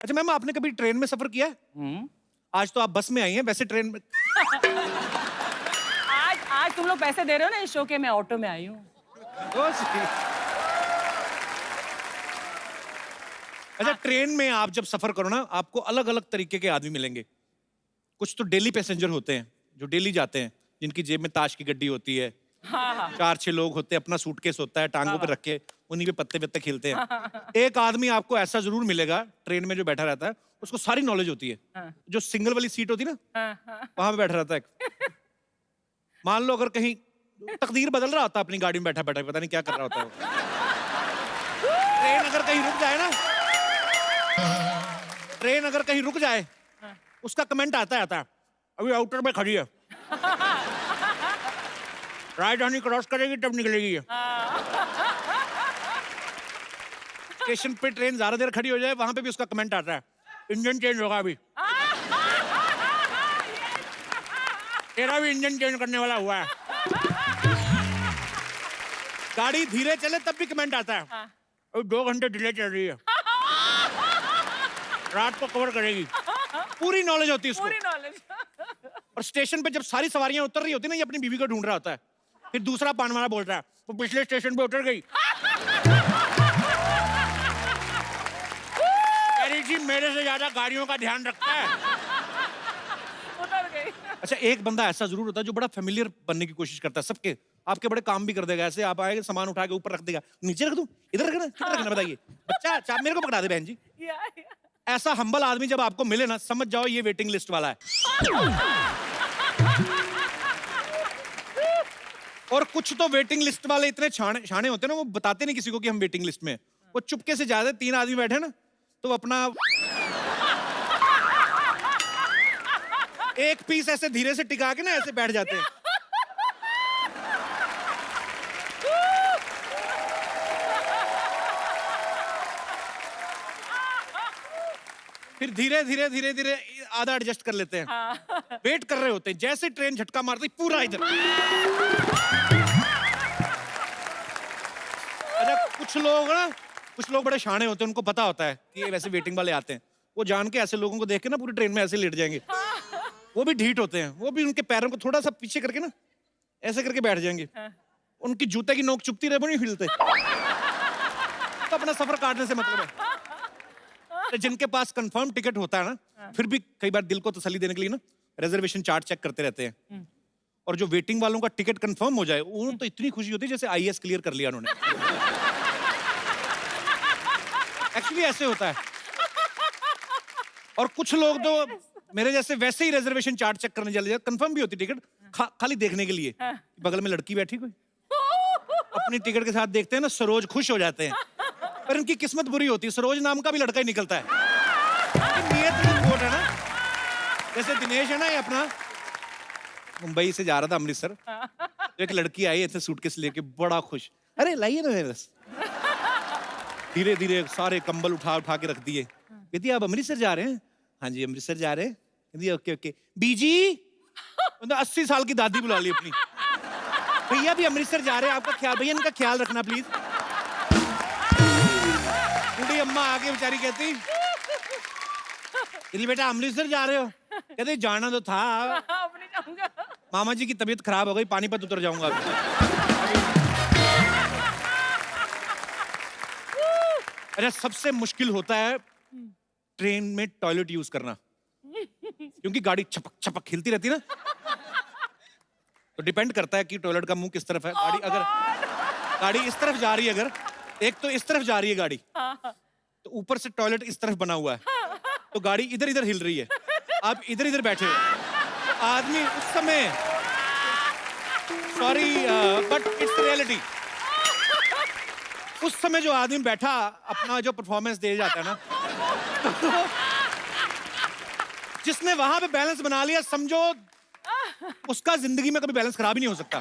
अच्छा मैम, आपने कभी ट्रेन में सफर किया है? आज तो आप बस में आई हैं, वैसे ट्रेन में। आज तुम लोग पैसे दे रहे हो ना इस शो के, मैं ऑटो में आई हूँ। अच्छा, ट्रेन में आप जब सफर करो ना, आपको अलग अलग तरीके के आदमी मिलेंगे। कुछ तो डेली पैसेंजर होते हैं जो डेली जाते हैं, जिनकी जेब में ताश की गड्डी होती है। हाँ। 4-6 लोग होते हैं, अपना सूटकेस होता है टांगों पे रख के, उन्हीं पे पत्ते वत्ते खेलते हैं। एक आदमी आपको ऐसा जरूर मिलेगा ट्रेन में जो बैठा रहता है, उसको सारी नॉलेज होती है। जो सिंगल वाली सीट होती है ना, वहां पे बैठा रहता है। मान लो अगर कहीं तकदीर बदल रहा होता है, अपनी गाड़ी में बैठा बैठा पता नहीं क्या कर रहा होता है वो। ट्रेन अगर कहीं रुक जाए ना, ट्रेन अगर कहीं रुक जाए, उसका कमेंट आता है अभी आउटर में खड़ी है, राजधानी क्रॉस करेगी तब निकलेगी ये। स्टेशन पे ट्रेन ज्यादा देर खड़ी हो जाए, वहां पे भी उसका कमेंट आता है, इंजन चेंज होगा अभी, तेरा भी इंजन चेंज करने वाला हुआ है। गाड़ी धीरे चले तब भी कमेंट आता है, अभी 2 घंटे डिले चल रही है, रात को कवर करेगी। पूरी नॉलेज होती है उसको। पूरी नॉलेज। और स्टेशन पे जब सारी सवारियां उतर रही होती है ना, ये अपनी बीवी को ढूंढ रहा होता है, फिर दूसरा पान वाला बोल रहा है, वो पिछले स्टेशन पे उतर गई, कह रही थी मेरे से ज्यादा गाड़ियों का ध्यान रखता है। उतर गई। अच्छा, एक बंदा ऐसा जरूर होता है जो बड़ा फेमिलियर बनने की कोशिश करता है सबके, आपके बड़े काम भी कर देगा। ऐसे आप आएंगे, सामान उठा के ऊपर रख देगा, नीचे रख दूं, इधर रखना, किधर रखना बताइए, बच्चा चाप मेरे को पकड़ा दे बहन जी। ऐसा हम्बल आदमी जब आपको मिले ना, समझ जाओ ये वेटिंग लिस्ट वाला है। और कुछ तो वेटिंग लिस्ट वाले इतने शाने होते हैं ना, वो बताते नहीं किसी को कि हम वेटिंग लिस्ट में हैं। वो चुपके से जाते, 3 आदमी बैठे ना, तो वो अपना एक पीस ऐसे धीरे से टिका के ना ऐसे बैठ जाते हैं। फिर धीरे धीरे धीरे धीरे आधा एडजस्ट कर लेते हैं। वेट कर रहे होते हैं, जैसे ट्रेन झटका मारती पूरा इधर। अच्छा, कुछ लोग बड़े शाणे होते हैं, उनको पता होता है कि ये वैसे वेटिंग वाले आते हैं, वो जान के ऐसे लोगों को देख के ना पूरी ट्रेन में ऐसे लेट जाएंगे। वो भी ढीठ होते हैं, वो भी उनके पैरों को थोड़ा सा पीछे करके ना ऐसे करके बैठ जाएंगे। उनकी जूते की नोक चुपती रहे, वो नहीं हिलते। तो अपना सफर काटने से मतलब है। तो जिनके पास कंफर्म टिकट होता है ना, फिर भी कई बार दिल को तसल्ली देने के लिए ना रिजर्वेशन चार्ट चेक करते रहते हैं। और जो वेटिंग वालों का टिकट कंफर्म हो जाए, उन्हें तो इतनी खुशी होती है जैसे आईएएस क्लियर कर लिया उन्होंने। एक्चुअली ऐसे होता है। और कुछ लोग तो मेरे जैसे वैसे ही रिजर्वेशन चार्ट चेक करने चले जाते, कंफर्म भी होती टिकट, खाली देखने के लिए बगल में लड़की बैठी कोई, अपनी टिकट के साथ देखते हैं ना, सरोज खुश हो जाते हैं। पर इनकी किस्मत बुरी होती है, सरोज नाम का भी लड़का ही निकलता है। नियत में खोट है ना। जैसे दिनेश है ना, ये अपना मुंबई से जा रहा था अमृतसर, तो एक लड़की आई ऐसे सूटकेस लेके, बड़ा खुश, अरे लाइए ना मेरे बस। धीरे धीरे सारे कंबल उठा उठा के रख दिए। कहती आप अमृतसर जा रहे हैं? हाँ जी अमृतसर जा रहे हैं। कहती ओके ओके। बीजी 80 साल की दादी बुला ली अपनी, भैया भी अमृतसर जा रहे हैं, आपका ख्याल, भैया इनका ख्याल रखना प्लीज। बूढ़ी अम्मा आके बेचारी कहती, यदि बेटा अमृतसर जा रहे हो? कहते जाना तो था, मामा जी की तबीयत खराब हो गई, पानीपत उतर जाऊंगा अरे सबसे मुश्किल होता है ट्रेन में टॉयलेट यूज करना, क्योंकि गाड़ी छपक छपक हिलती रहती है ना, तो डिपेंड करता है कि टॉयलेट का मुंह किस तरफ है। गाड़ी इस तरफ जा रही है, अगर एक तो इस तरफ जा रही है गाड़ी, तो ऊपर से टॉयलेट इस तरफ बना हुआ है, तो गाड़ी इधर इधर हिल रही है, आप इधर इधर बैठे हो, तो आदमी उस समय, सॉरी बट इट्स रियलिटी, उस समय जो आदमी बैठा अपना जो परफॉर्मेंस दे जाता है ना, जिसने वहां पे बैलेंस बना लिया, समझो उसका जिंदगी में कभी बैलेंस खराब ही नहीं हो सकता।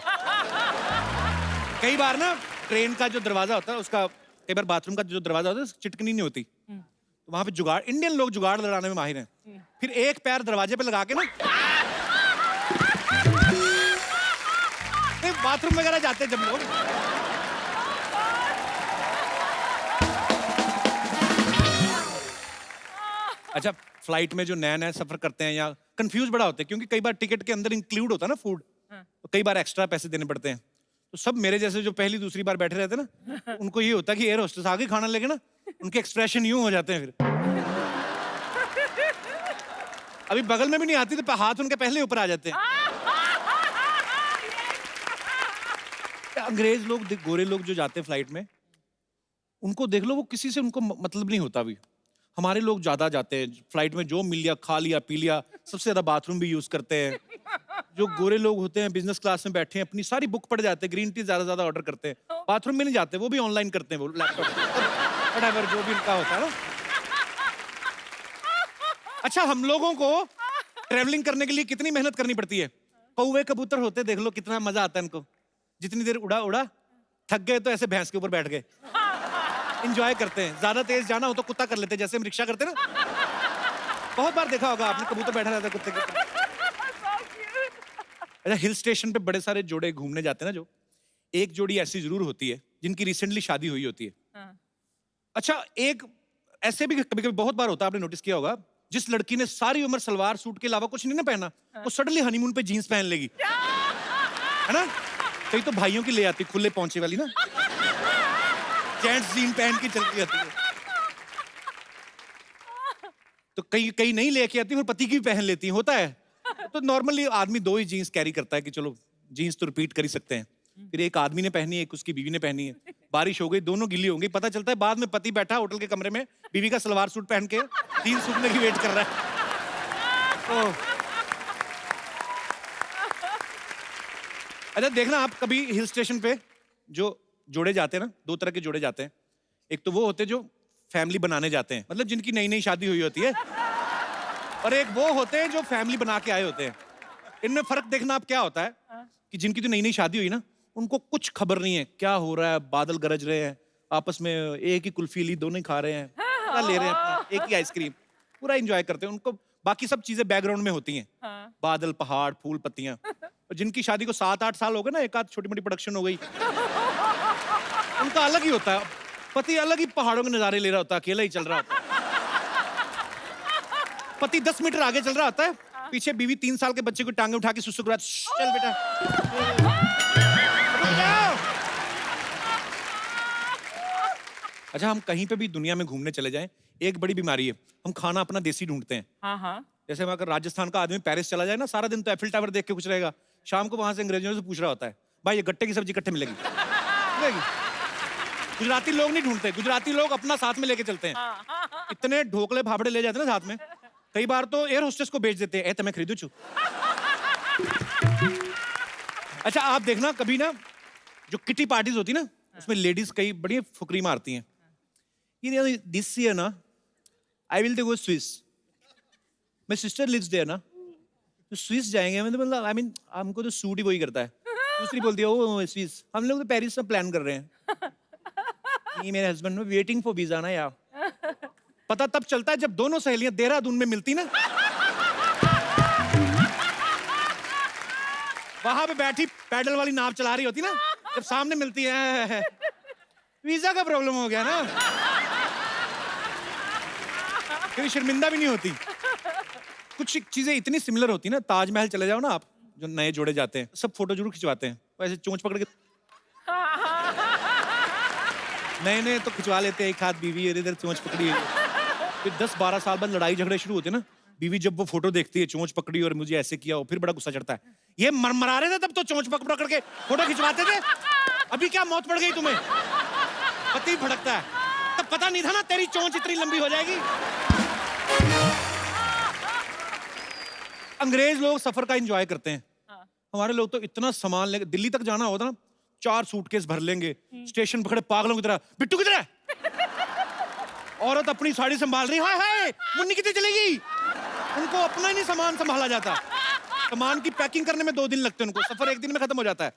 कई बार ना ट्रेन का जो दरवाजा होता है, उसका कई बार बाथरूम का जो दरवाजा होता है, चिटकनी नहीं होती, तो वहां पे जुगाड़, इंडियन लोग जुगाड़ लगाने में माहिर हैं। फिर एक पैर दरवाजे पे लगा के ना, बाथरूम वगैरह जाते हैं जब लोग, अच्छा, फ्लाइट में जो नया नया सफर करते हैं या कंफ्यूज बड़ा होते हैं, क्योंकि कई बार टिकट के अंदर इंक्लूड होता है ना फूड, तो कई बार एक्स्ट्रा पैसे देने पड़ते हैं। तो सब मेरे जैसे जो पहली दूसरी बार बैठे रहते हैं ना, उनको ये होता है कि एयर होस्टेस आगे खाना लेके ना, उनके एक्सप्रेशन यूं हो जाते हैं फिर। अभी बगल में भी नहीं आती तो हाथ उनके पहले ऊपर आ जाते हैं। अंग्रेज लोग, गोरे लोग जो जाते हैं फ्लाइट में, उनको देख लो, वो किसी से उनको मतलब नहीं होता। अभी हमारे लोग ज्यादा जाते हैं फ्लाइट में, जो मिल लिया खा लिया पी लिया, सबसे ज्यादा बाथरूम भी यूज करते हैं। जो गोरे लोग होते हैं बिजनेस क्लास में बैठे हैं, अपनी सारी बुक पढ़ जाते हैं, ग्रीन टी ज्यादा ऑर्डर करते हैं, बाथरूम में नहीं जाते, वो भी ऑनलाइन करते हैं, वो लैपटॉप व्हाटएवर जो भी उनका होता है ना। अच्छा, हम लोगों को ट्रेवलिंग करने के लिए कितनी मेहनत करनी पड़ती है। कौवे कबूतर होते देख लो, कितना मजा आता है इनको। जितनी देर उड़ा उड़ा, थक गए तो ऐसे भैंस के ऊपर बैठ गए, इंजॉय करते हैं। ज्यादा तेज जाना हो तो कुत्ता कर लेते हैं, जैसे हम रिक्शा करते हैं ना। बहुत बार देखा होगा आपने, कबूतर बैठा रहता है कुत्ते के ऊपर। अच्छा, हिल स्टेशन पे बड़े सारे जोड़े घूमने जाते हैं ना, जो एक जोड़ी ऐसी जरूर होती है जिनकी रिसेंटली शादी हुई होती है। अच्छा, एक ऐसे भी कभी कभी बहुत बार होता है, आपने नोटिस किया होगा, जिस लड़की ने सारी उम्र सलवार सूट के अलावा कुछ नहीं ना पहना, वो सडनली हनीमून पे जीन्स पहन लेगी, है ना। कई तो भाइयों की ले आती, खुले पहुंचे वाली ना, जेंट्स जीन पहन के चलती आती है। तो कई नहीं लेके आती, फिर पति की भी पहन लेती है, होता है। तो नॉर्मली आदमी दो ही जीन्स कैरी करता है कि चलो जीन्स तो रिपीट कर ही सकते हैं। फिर एक आदमी ने पहनी है, एक उसकी बीवी ने पहनी है। बारिश हो गई, दोनों गिल्ली हो गई। पता चलता है बाद में पति बैठा होटल के कमरे में, बीवी का सलवार सूट पहन के जीन्स सूखने की वेट कर रहा है। तो अच्छा, देखना आप कभी हिल स्टेशन पे जो जोड़े जाते हैं ना, दो तरह के जोड़े जाते हैं। एक तो वो होते हैं जो फैमिली बनाने जाते हैं, मतलब जिनकी नई नई शादी हुई होती है, और एक वो होते हैं जो फैमिली बना के आए होते हैं। इनमें फर्क देखना आप क्या होता है कि जिनकी तो नई नई शादी हुई ना, उनको कुछ खबर नहीं है क्या हो रहा है, बादल गरज रहे हैं, आपस में एक ही कुल्फी ली, दोनों ही खा रहे हैं, क्या ले रहे हैं अपना, एक ही आइसक्रीम, पूरा एंजॉय करते हैं। उनको बाकी सब चीजें बैकग्राउंड में होती हैं, बादल, पहाड़, फूल, पत्तियां। और जिनकी शादी को 7-8 साल हो गए ना, एक आध छोटी मोटी प्रोडक्शन हो गई, उनका अलग ही होता है। पति अलग ही पहाड़ों के नजारे ले रहा होता है, अकेला ही चल रहा होता है। पति 10 मीटर आगे चल रहा होता है, पीछे बीवी 3 साल के बच्चे को टांगे उठा के सुसु करा, चल बेटा। अच्छा, हम कहीं पे भी दुनिया में घूमने चले जाएं, एक बड़ी बीमारी है, हम खाना अपना देसी ढूंढते हैं। जैसे अगर राजस्थान का आदमी पेरिस चला जाए ना, सारा दिन तो एफिल टावर देख के कुछ रहेगा, शाम को वहां से अंग्रेजों से पूछ रहा होता है, भाई ये गट्टे की सब्जी कट्टे मिलेगी। गुजराती लोग नहीं ढूंढते, गुजराती लोग अपना साथ में लेके चलते हैं। इतने ढोकले भाबड़े ले जाते हैं ना साथ में, कई बार तो एयर होस्टेस को बेच देते हैं, मैं खरीदू छू। अच्छा, आप देखना कभी ना, जो किटी पार्टीज होती ना, उसमें लेडीज कई बड़ी फुकरी मारती हैं। ये दिस ईयर ना, I will go Swiss, my sister lives there ना, तो स्विस जाएंगे। मतलब आई मीन हमको तो सूट ही वही करता है। दूसरी बोलती है ओ स्विस, हम लोग तो पेरिस में प्लान कर रहे हैं। नहीं, मेरे हस्बैंड ने वेटिंग फॉर वीजा ना यार। पता तब चलता है जब दोनों सहेलियां देहरादून में मिलती ना, वहां पे बैठी पैडल वाली नाव चला रही होती ना, जब सामने मिलती है, वीजा का प्रॉब्लम हो गया ना, फिर शर्मिंदा भी नहीं होती। कुछ चीजें इतनी सिमिलर होती ना, ताजमहल चले जाओ ना आप, जो नए जोड़े जाते हैं, सब फोटो जरूर खिंचवाते हैं, ऐसे चोंच पकड़ के नए नए तो खिंचवा लेते हैं, एक हाथ बीवी और इधर चोंच पकड़ी है। फिर 10-12 साल बाद लड़ाई झगड़े शुरू होते हैं ना, बीवी जब वो फोटो देखती है, चोंच पकड़ी और मुझे ऐसे किया, फिर बड़ा गुस्सा चढ़ता है। ये मरमरा रहे थे तब तो चोंच पकड़ के फोटो खिंचवाते थे, अभी क्या मौत पड़ गई तुम्हें? पति भड़कता है, तब पता नहीं था ना तेरी चोंच इतनी लंबी हो जाएगी। अंग्रेज लोग सफर का एंजॉय करते हैं, हमारे लोग तो इतना सामान लेके, दिल्ली तक जाना होता ना, 4 सूटकेस भर लेंगे, स्टेशन पकड़े पागलों की तरह, बिट्टू किधर है? औरत अपनी साड़ी संभाल रही, हाय हाय मुन्नी कितनी चलेगी? उनको अपना ही नहीं सामान संभाला जाता। सामान की पैकिंग करने में 2 दिन लगते हैं उनको, सफर 1 दिन में खत्म हो जाता है।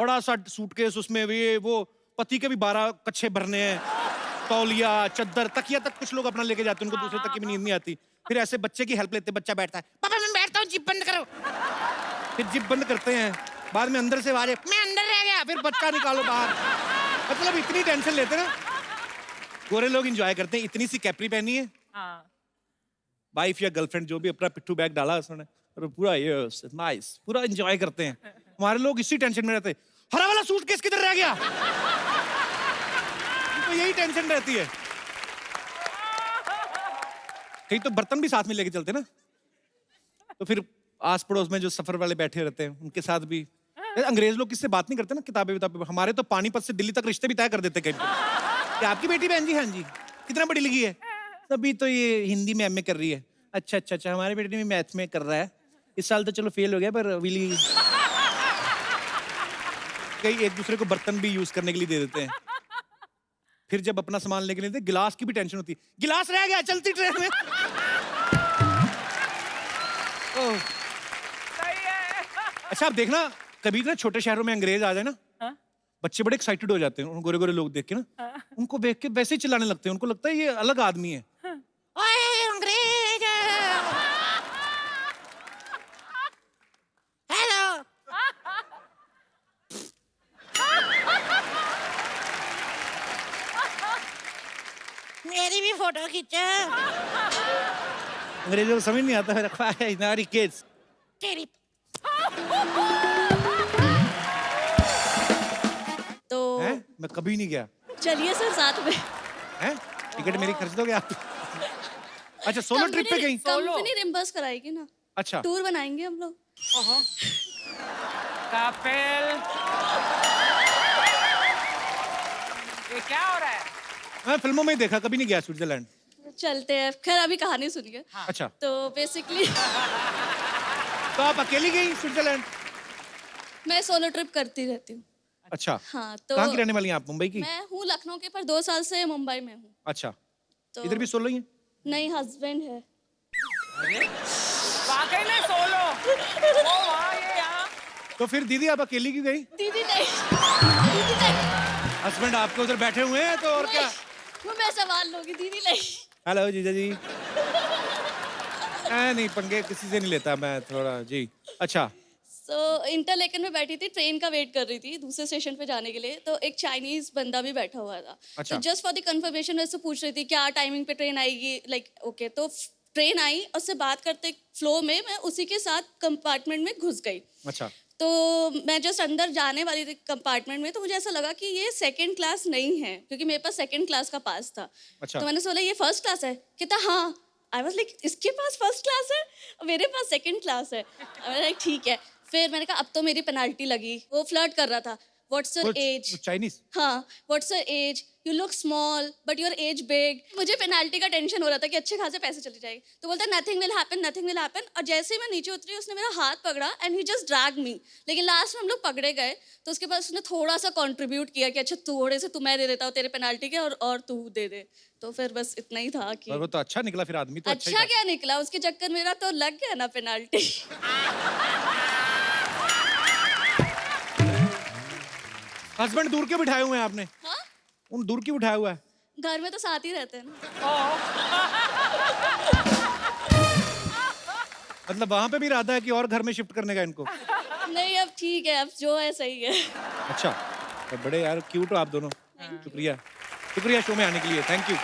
बड़ा सा सूटकेस, उसमें ये वो, पति के भी 12 कच्छे भरने हैं, तौलिया, चद्दर, तकिया तक कुछ लोग अपना लेके जाते हैं, उनको दूसरे तक की भी नींद नहीं आती। फिर ऐसे बच्चे की हेल्प लेते, बच्चा बैठता है, पापा मैं बैठता हूँ, जिप बंद करो। फिर जिप बंद करते हैं, बाद में अंदर से आवाज, मैं अंदर रह गया, फिर बच्चा निकालो बाहर। मतलब इतनी टेंशन लेते ना। गोरे लोग एंजॉय करते हैं, इतनी सी कैपरी पहनी है, वाइफ या गर्लफ्रेंड जो भी अपना पिट्ठू बैग डाला उसने और पूरा यस नाइस पूरा एंजॉय करते हैं। हमारे लोग इसी टेंशन में रहते हैं, हरा वाला सूटकेस किधर रह गया? तो यही टेंशन रहती है। कहीं तो बर्तन भी साथ में लेके चलते ना, तो फिर आस पड़ोस में जो सफर वाले बैठे रहते हैं उनके साथ भी अंग्रेज लोग किससे बात नहीं करते ना, किताबें विताबें। हमारे तो पानीपत से दिल्ली तक रिश्ते भी तय कर देते कहीं पे। क्या आपकी बेटी बहन जी? हाँ जी। कितना पढ़ी लिखी है? तभी तो ये हिंदी में एमए कर रही है। अच्छा अच्छा अच्छा, हमारी बेटी भी मैथ में कर रहा है, इस साल तो चलो फेल हो गया पर विली। कई एक दूसरे को बर्तन भी यूज करने के लिए दे देते हैं। फिर जब अपना सामान लेके लेते हैं, गिलास की भी टेंशन होती है, गिलास रह गया चलती ट्रेन में। ओह। सही है। अच्छा आप देखना, कभी ना छोटे शहरों में अंग्रेज आ जाए ना, हाँ? बच्चे बड़े एक्साइटेड हो जाते हैं उन गोरे गोरे लोग देख के ना, उनको देख के वैसे ही चिल्लाने लगते हैं, उनको लगता है ये अलग आदमी है। ओए अंग्रेज, हेलो। मेरी भी फोटो खींचो। अंग्रेजों को समझ नहीं आता है, रखा है हमारी किड्स तेरी। तो हैं? मैं कभी नहीं गया। चलिए सर साथ में। हैं? टिकट मेरी खर्च दोगे आप? अच्छा सोलो ट्रिप पे गई? कंपनी रिम्बर्स कराएगी ना, अच्छा टूर बनाएंगे हम लोग। कपिल, ये क्या हो रहा है? मैं फिल्मों में ही देखा, कभी नहीं गया स्विट्जरलैंड। चलते हैं, खैर अभी कहानी सुनिए। अच्छा तो बेसिकली तो आप अकेली गई स्विट्जरलैंड? मैं सोलो ट्रिप करती रहती हूँ। अच्छा हाँ तो कहाँ की रहने वाली हैं आप? मुंबई की? मैं हूँ लखनऊ की, पर 2 साल से मुंबई में हूँ। अच्छा तो इधर भी सोलो ही है? नहीं, हस्बैंड है। वाकई में सोलो। वो वहाँ, ये यहाँ। तो फिर दीदी आप अकेली क्यों गई? दीदी नहीं, दीदी नहीं, हस्बैंड आपके उधर बैठे हुए हैं तो और क्या? वो मैं संभाल लूंगी, दीदी नहीं। हेलो जीजा जी। नहीं पंगे किसी से नहीं लेता मैं थोड़ा जी। अच्छा सो इंटरलेकन में बैठी थी, ट्रेन का वेट कर रही थी दूसरे स्टेशन पे जाने के लिए, तो एक चाइनीज बंदा भी बैठा हुआ था। अच्छा। तो जस्ट फॉर द कंफर्मेशन मैं उससे पूछ रही थी क्या टाइमिंग पे ट्रेन आएगी, लाइक ओके। तो ट्रेन आई, उससे बात करते फ्लो में मैं उसी के साथ कंपार्टमेंट में घुस गई। अच्छा तो मैं जस्ट अंदर जाने वाली थी कंपार्टमेंट में, तो मुझे ऐसा लगा कि ये सेकंड क्लास नहीं है, क्योंकि मेरे पास सेकंड क्लास का पास था। अच्छा। तो मैंने सोचा ये फर्स्ट क्लास है, कहता हाँ। आई वाज लाइक इसके पास फर्स्ट क्लास है, मेरे पास सेकंड क्लास है। मैंने लाइक ठीक है। फिर मैंने कहा अब तो मेरी पेनाल्टी लगी। वो फ्लर्ट कर रहा था, व्हाट्स योर एज? चाइनीज? हाँ, what's your age, you look small but your age big. मुझे पेनाल्टी का टेंशन हो रहा था कि अच्छे खासे पैसे चले जाएंगे। तो बोलता nothing will happen, nothing will happen. और जैसे ही मैं नीचे उतरी उसने मेरा हाथ पकड़ा एंड ही जस्ट ड्रैग मी। लेकिन लास्ट में हम लोग पकड़े गए, तो उसके बाद उसने थोड़ा सा कंट्रीब्यूट किया कि अच्छा थोड़े से तू मैं दे देता हूँ तेरे पेनाल्टी के, और तू दे दे। तो फिर बस इतना ही था कि पर वो तो अच्छा निकला, फिर आदमी तो अच्छा ही अच्छा था। क्या निकला, उसके चक्कर मेरा तो लग गया ना पेनाल्टी। हस्बैंड दूर क्यों बिठाए हुए हैं आपने? हाँ, उन दूर क्यों बिठाया हुआ है? घर में तो साथ ही रहते हैं ना। मतलब वहां पे भी इरादा है कि और घर में शिफ्ट करने का इनको? नहीं अब ठीक है, अब जो है सही है। अच्छा तो बड़े यार क्यूट हो आप दोनों। शुक्रिया शुक्रिया शो में आने के लिए, थैंक यू।